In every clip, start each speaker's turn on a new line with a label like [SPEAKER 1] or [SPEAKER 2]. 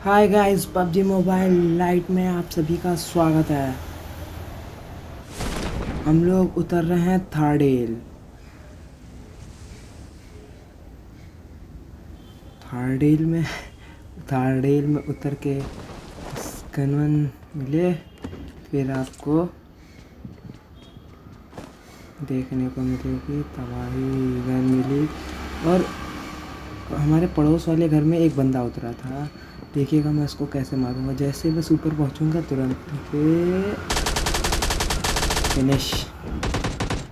[SPEAKER 1] Hi guys, PUBG mobile light में आप सभी का स्वागत है। हम लोग उतर रहे हैं थारडेल में उतर के गन मिले, फिर आपको देखने को मिलेगी तबाही गन मिली। और हमारे पड़ोस वाले घर में एक बंदा उतरा था। देखिएगा मैं उसको कैसे मारूंगा। जैसे मैं ऊपर पहुंचूंगा तुरंत फिनिश।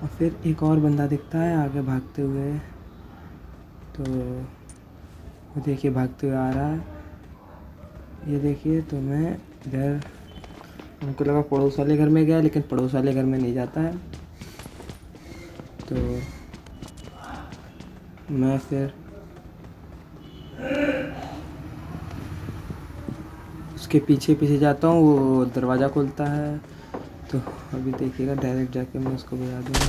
[SPEAKER 1] और फिर एक और बंदा दिखता है आगे भागते हुए, तो वो देखिए भागते हुए आ रहा है। ये देखिए, तो मैं इधर, हमको लगा पड़ोस वाले घर में गया, लेकिन पड़ोस वाले घर में नहीं जाता है। तो मैं फिर उसके पीछे पीछे जाता हूँ, वो दरवाज़ा खोलता है। तो अभी देखिएगा, डायरेक्ट जाके मैं उसको बजा दूँगा।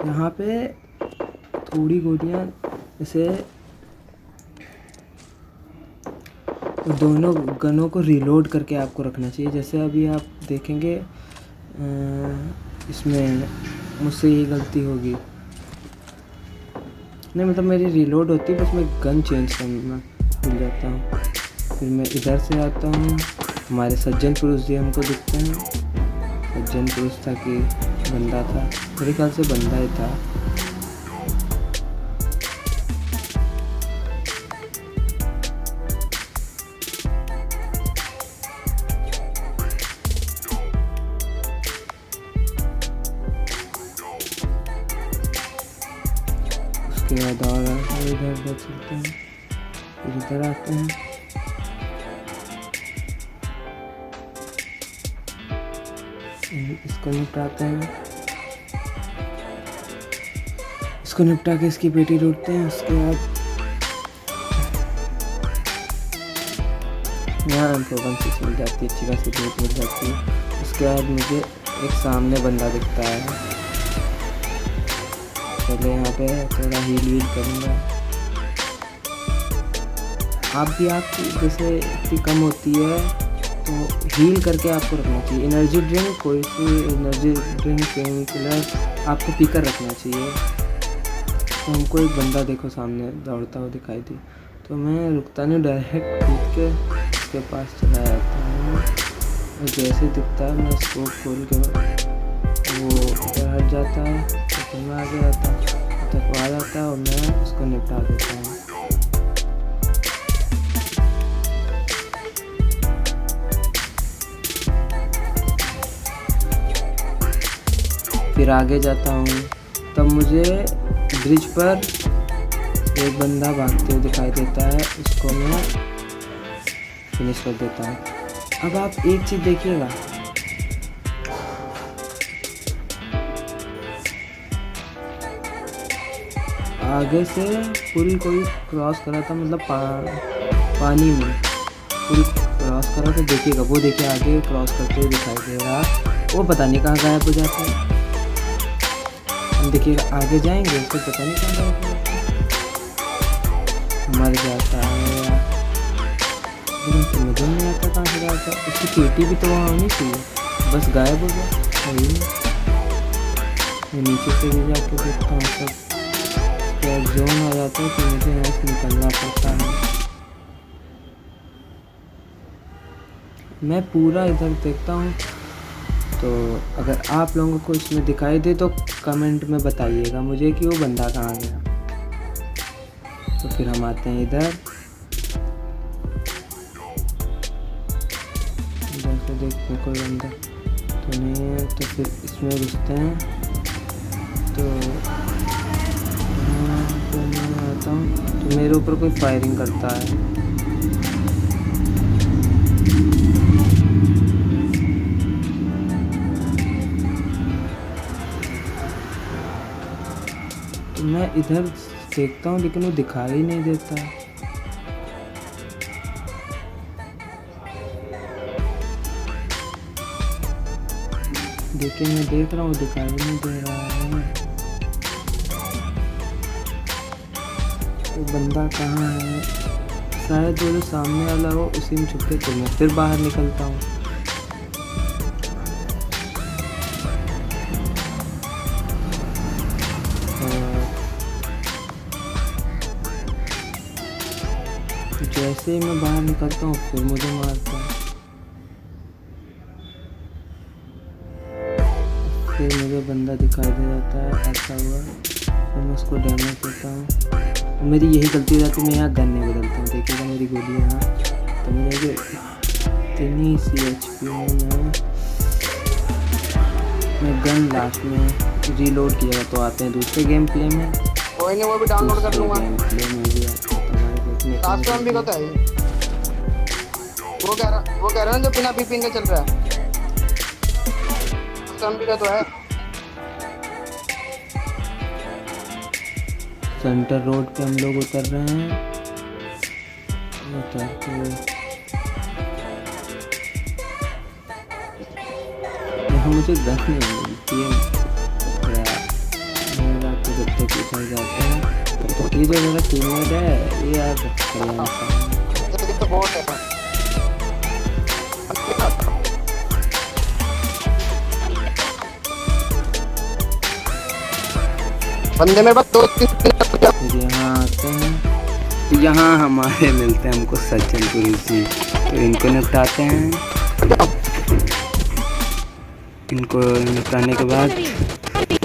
[SPEAKER 1] यहाँ पे थोड़ी गोलियाँ जैसे दोनों गनों को रिलोड करके आपको रखना चाहिए। जैसे अभी आप देखेंगे इसमें मुझसे ये गलती होगी, नहीं मतलब मेरी रिलोड होती है, बस मैं गन चेंज करना भूल जाता हूँ। फिर मैं इधर से आता हूँ। हमारे सज्जन पुरुष जी हमको दिखते हैं। सज्जन पुरुष था कि बंदा था, मेरे ख्याल से बंदा ही था। उसके बाद और इधर उधर चलते हैं, फिर इधर आते हैं। इसको निपटाते हैं, इसको निपटा के इसकी पेटी लूटते हैं। उसके बाद यहाँ हमको गन से मिल जाती है, अच्छी खासी लूट मिल जाती है। उसके बाद मुझे एक सामने बंदा दिखता है। पहले यहाँ पे थोड़ा हील करूँगा। आप भी आपकी जैसे इतनी कम होती है तो हील करके आपको रखना चाहिए। एनर्जी ड्रिंक, कोई सी एनर्जी ड्रिंक, पेन किलर आपको पीकर रखना चाहिए। तो हमको एक बंदा देखो सामने दौड़ता हुआ दिखाई दी, तो मैं रुकता नहीं, डायरेक्ट कूद के उसके पास चला जाता हूँ। और जैसे दिखता है मैं स्कोप खोल के वो उधर हट जाता है, तो फिर मैं आगे आता हूँ, तक आ जाता है और मैं उसको निपटा देता हूँ। फिर आगे जाता हूँ, तब मुझे ब्रिज पर एक बंदा भागते हुए दिखाई देता है। उसको मैं फिनिश कर देता हूँ। अब आप एक चीज़ देखिएगा, आगे से पुल कोई क्रॉस करा था, मतलब पानी में पुल क्रॉस करा था। देखिएगा, वो देखिए आगे क्रॉस करते हुए दिखाई दे रहा, वो पता नहीं कहाँ गायब हो जाता है। हम देखिएगा आगे जाएंगे तो पता नहीं कहाँ गायब हो जाता है, मर जाता है। लेकिन समझ नहीं आता कहाँ से गायब था। उसकी पेटी भी तो वहाँ होनी चाहिए, बस गायब हो गया। वही मैं नीचे से भी जाके देखता हूँ, सब क्या जोन आ जाता है, तो मुझे यहाँ से निकलना पड़ता है। मैं पूरा इधर देखता हूँ, तो अगर आप लोगों को इसमें दिखाई दे तो कमेंट में बताइएगा मुझे कि वो बंदा कहाँ गया। तो फिर हम आते हैं इधर से देखते हैं कोई बंदा तो नहीं है, तो फिर इसमें घुसते हैं। तो मैं आता हूँ, तो मेरे ऊपर कोई फायरिंग करता है। तो मैं इधर देखता हूँ, लेकिन वो दिखाई ही नहीं देता। देखिए मैं देख रहा हूँ, दिखाई नहीं दे रहा है। वो बंदा कहाँ है? शायद वो जो सामने वाला हो उसी में छुप के, तो मैं फिर बाहर निकलता हूँ। जैसे ही मैं बाहर निकलता हूँ फिर मुझे मारता है। फिर मुझे बंदा दिखाई दे जाता है, ऐसा हुआ। फिर मैं उसको डैमेज देता हूँ। मेरी यही गलती हो जाती है, मैं यहाँ गन नहीं बदलता हूँ। देखिएगा मेरी गोली यहाँ, तो मुझे इतनी सी HP में मैं गन लास्ट में रीलोड किया। तो आते हैं दूसरे गेम प्ले में।
[SPEAKER 2] कोई नहीं, वो भी डाउनलोड कर लूँगा।
[SPEAKER 1] गेम प्ले में भी
[SPEAKER 2] लास्ट टाइम भी होता है। वो कह रहा है जो बिना बीपीन के चल रहा है, भी का तो है।
[SPEAKER 1] सेंटर रोड पे हम लोग उतर रहे हैं। उतर के यहाँ मुझे गन नहीं मिलती है। मेरा तो जब तक उतर जाते हैं तो ये जो मेरा टीममेट है ये यार
[SPEAKER 2] तो बहुत है। बंदे मेरे पास 2-3
[SPEAKER 1] यहाँ आते हैं। यहाँ हमारे मिलते हैं हमको सचिन पुलिस जी। तो इनको निपटाते हैं। इनको निपटाने के बाद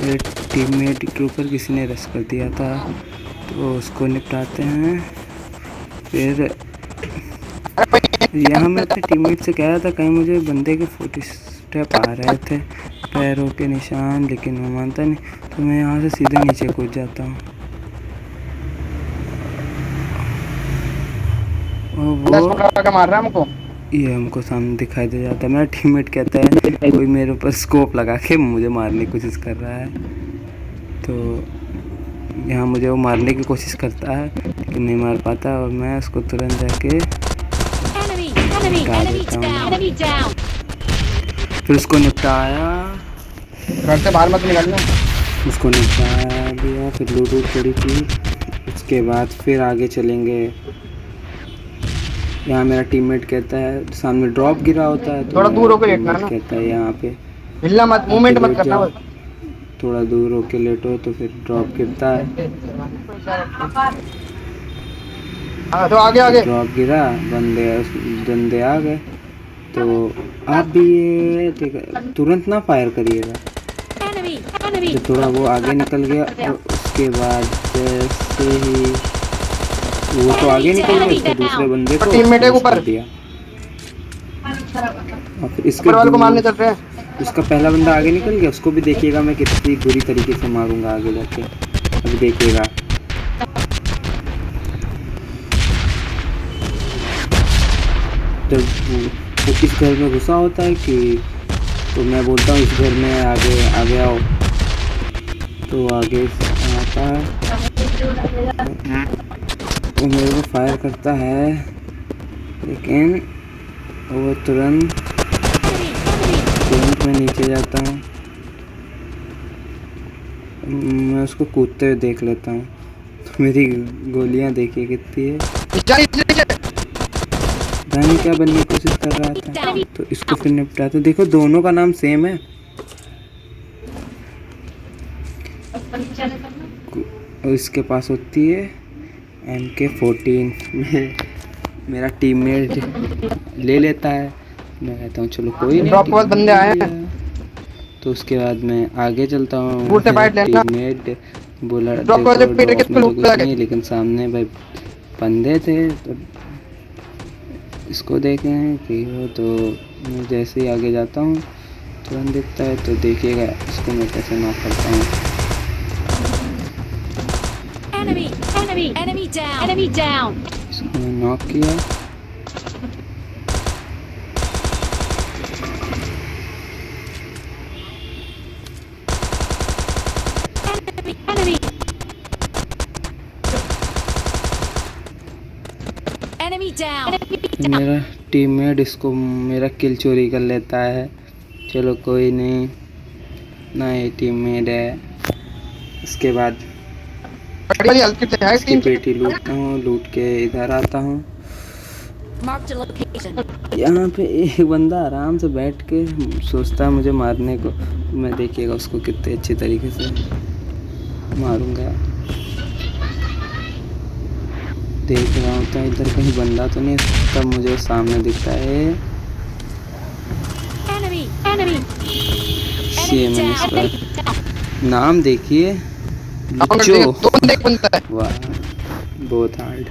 [SPEAKER 1] मेरे टीममेट के ऊपर किसी ने रश कर दिया था, तो उसको निपटाते हैं। फिर यहाँ मैं अपने टीममेट से कह रहा था कहीं मुझे बंदे के फुटस्टेप आ रहे थे, पैरों के निशान, लेकिन वो मानता नहीं। तो मैं यहाँ से सीधे नीचे कूद जाता हूँ।
[SPEAKER 2] वो मार रहा है हमको।
[SPEAKER 1] ये हमको सामने दिखाई दे जाता है। मेरा टीममेट कहता है कोई मेरे ऊपर स्कोप लगा के मुझे मारने की कोशिश कर रहा है। तो यहाँ मुझे वो मारने की कोशिश करता है लेकिन नहीं मार पाता, और मैं उसको तुरंत जाके निपटा देता हूँ। फिर उसको निपटाया।
[SPEAKER 2] घर से बाहर मत निकलना।
[SPEAKER 1] उसको निपटा दिया। फिर लूट पड़ी थी। उसके बाद फिर आगे चलेंगे। यहाँ मेरा टीममेट कहता है सामने ड्रॉप गिरा होता है, तो
[SPEAKER 2] थोड़ा दूर होकर लेटना है ना।
[SPEAKER 1] कहता है यहाँ पे
[SPEAKER 2] हिलना मत, मूवमेंट मत करना।
[SPEAKER 1] थोड़ा दूर होके लेटो, तो फिर ड्रॉप गिरता है।
[SPEAKER 2] तो आगे
[SPEAKER 1] ड्रॉप गिरा, बंदे आ गए। तो आप भी ये तुरंत ना फायर करिएगा। तो थोड़ा वो आगे निकल गया, और उसके बाद जैसे ही वो तो आगे निकल गया, उसके दूसरे बंदे को
[SPEAKER 2] टीममेट के ऊपर
[SPEAKER 1] दिया। और फिर इसके
[SPEAKER 2] वाले को मारने चल रहे हैं।
[SPEAKER 1] उसका पहला बंदा आगे निकल गया। उसको भी देखिएगा मैं कितनी बुरी तरीके से मारूंगा आगे जाके, अभी देखिएगा। जब वो इस घर में घुसा होता है कि, तो मैं बोलता हूँ इस घर में आगे आओ, तो आगे आता है। वो मेरे को फायर करता है, लेकिन वो तुरंत मैं नीचे जाता हूँ। मैं उसको कूदते हुए देख लेता हूँ। तो मेरी गोलियाँ देखिए कितनी है। जाने क्या बनने की कोशिश कर रहा था, तो इसको फिर निपटाते। देखो दोनों का नाम सेम है। और इसके पास होती है MK14। मेरा टीममेट ले लेता है। मैं कहता हूँ चलो कोई नहीं,
[SPEAKER 2] बंदे आए हैं।
[SPEAKER 1] तो उसके बाद मैं आगे चलता हूँ। टीममेट बोला देखो कुछ नहीं, लेकिन सामने भाई बंदे थे, तो इसको देखे हैं कि वो, तो मैं जैसे ही आगे जाता हूँ तुरंत दिखता है। तो देखिएगा इसको मैं कैसे नॉक करता हूँ।
[SPEAKER 3] Enemy down.
[SPEAKER 1] इसको मैं नॉक किया।
[SPEAKER 3] Enemy down.
[SPEAKER 1] मेरा टीममेट इसको मेरा किल चोरी कर लेता है। चलो कोई नहीं, ना ये टीममेट है। इसके बाद
[SPEAKER 2] गाड़ी वाली हल्की से है
[SPEAKER 1] इसकी
[SPEAKER 2] टीम।
[SPEAKER 1] पेटी लूटता हूँ, लूट के इधर आता हूँ।
[SPEAKER 3] Marked a location.
[SPEAKER 1] यहाँ पे एक बंदा आराम से बैठ के सोचता है मुझे मारने को। मैं देखिएगा उसको कितने अच्छे तरीके से मारूंगा। देख रहा हूँ तो इधर कहीं बंदा तो नहीं, तब मुझे सामने दिखता है
[SPEAKER 3] Enemy! Enemy!
[SPEAKER 1] ये। मैंने इसका नाम देखिए, लुच्चो।
[SPEAKER 2] दो बंदे एक बंदा है।
[SPEAKER 1] वाह, बहुत हार्ड।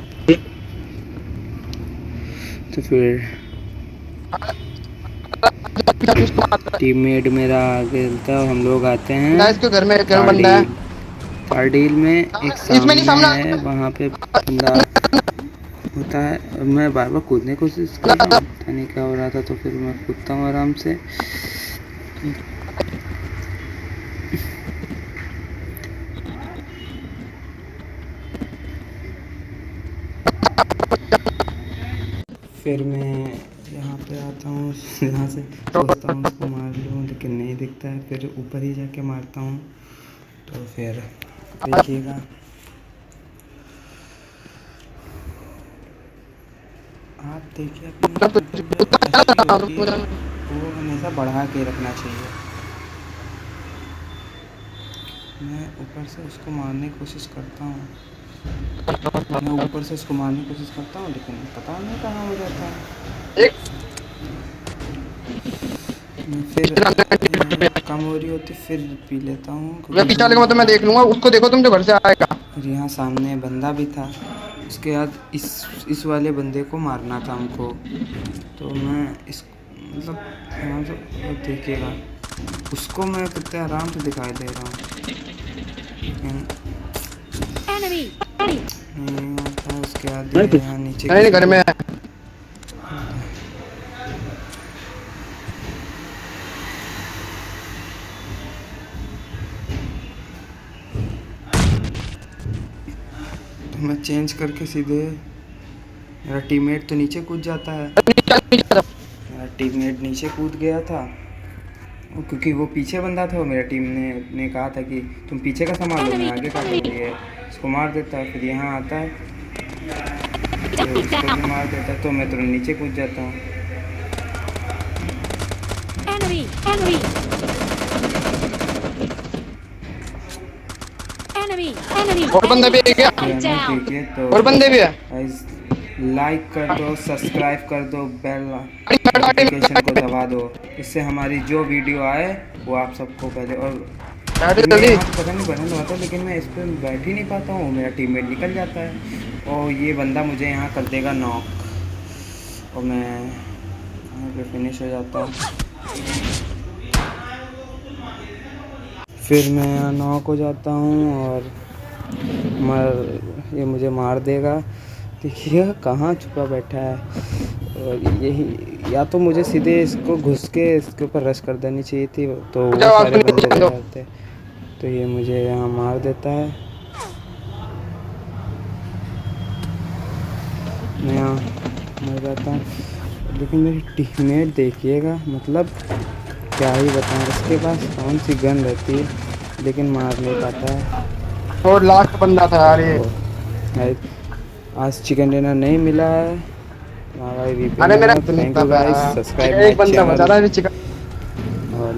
[SPEAKER 1] तो फिर टीममेट मेरा आगे चलता है और हम लोग आते हैं
[SPEAKER 2] इसके घर में बंदा है।
[SPEAKER 1] पार्डील में एक
[SPEAKER 2] इसमें नहीं,
[SPEAKER 1] सामने
[SPEAKER 2] सामने
[SPEAKER 1] है, वहाँ पे बंदा होता है। अब मैं बार बार कूदने की कोशिश कर रहा हूँ, पता नहीं क्या हो रहा था। तो फिर मैं कूदता हूँ आराम से। फिर मैं यहाँ पे आता हूँ, यहाँ से सोचता हूँ उसको मार लूँ, लेकिन नहीं दिखता है। फिर ऊपर ही जाके मारता हूँ। तो फिर देखिएगा, आप देखिए अपनी वो हमेशा बढ़ा के रखना चाहिए। मैं ऊपर से उसको मारने की कोशिश करता हूँ, लेकिन पता नहीं कहाँ हो जाता है। मैं फिर कम हो रही होती फिर पी लेता हूँ।
[SPEAKER 2] मैं पीछे वाले को तो मैं देख लूंगा, उसको देखो तुम जो घर से आएगा।
[SPEAKER 1] और यहाँ सामने बंदा भी था। उसके बाद इस वाले बंदे को मारना था हमको। तो मैं इस मतलब यहाँ से देखिएगा, उसको मैं कितने आराम से दिखाई दे रहा हूँ,
[SPEAKER 3] Enemy!
[SPEAKER 1] नहीं होता। उसके बाद यहाँ नीचे
[SPEAKER 2] नहीं घर में है।
[SPEAKER 1] तो मैं चेंज करके सीधे, मेरा टीममेट तो नीचे कूद जाता है। मेरा टीममेट नीचे कूद गया था क्योंकि वो पीछे बंदा था। मेरा टीम ने कहा था कि तुम पीछे का संभाल लो, मैं आगे का कर लिए। उसको मार देता है, फिर यहाँ आता है तो उसको भी मार देता है। तो मैं तुरंत नीचे कूद जाता हूँ।
[SPEAKER 3] Enemy! Enemy! Enemy! Enemy!
[SPEAKER 2] और बंदा भी है क्या?
[SPEAKER 3] Down!
[SPEAKER 1] ठीक है, तो
[SPEAKER 2] और बंदे भी है।
[SPEAKER 1] गाइस लाइक कर दो, सब्सक्राइब कर दो, बेल नोटिफिकेशन को दबा दो। इससे हमारी जो वीडियो आए वो आप सबको पहले। और
[SPEAKER 2] जल्दी
[SPEAKER 1] पता नहीं बटन होता है, लेकिन मैं इस पर बैठ ही नहीं पाता हूँ। मेरा टीममेट निकल जाता है और ये बंदा मुझे यहाँ कर देगा नॉक और मैं यहाँ पे फिनिश हो जाता हूँ। फिर मैं यहाँ नॉक हो जाता हूँ और ये मुझे मार देगा। देखिए कहाँ छुपा बैठा है। और यही, या तो मुझे सीधे इसको घुस के इसके ऊपर रश कर देनी चाहिए थी, तो वो सारे बंदे रह जाते। तो ये मुझे यहाँ मार देता है। मैं यहाँ मर जाता हूँ। लेकिन मेरी टीममेट देखिएगा, मतलब क्या ही बताऊँ, इसके पास कौन सी गन रहती है लेकिन मार नहीं पाता है।
[SPEAKER 2] और लास्ट बंदा था यार ये।
[SPEAKER 1] आज चिकन डिनर नहीं मिला है।
[SPEAKER 2] अरे मेरा
[SPEAKER 1] थैंक यू गाइस, सब्सक्राइब
[SPEAKER 2] एक बंदा बचा था चिकन।
[SPEAKER 1] और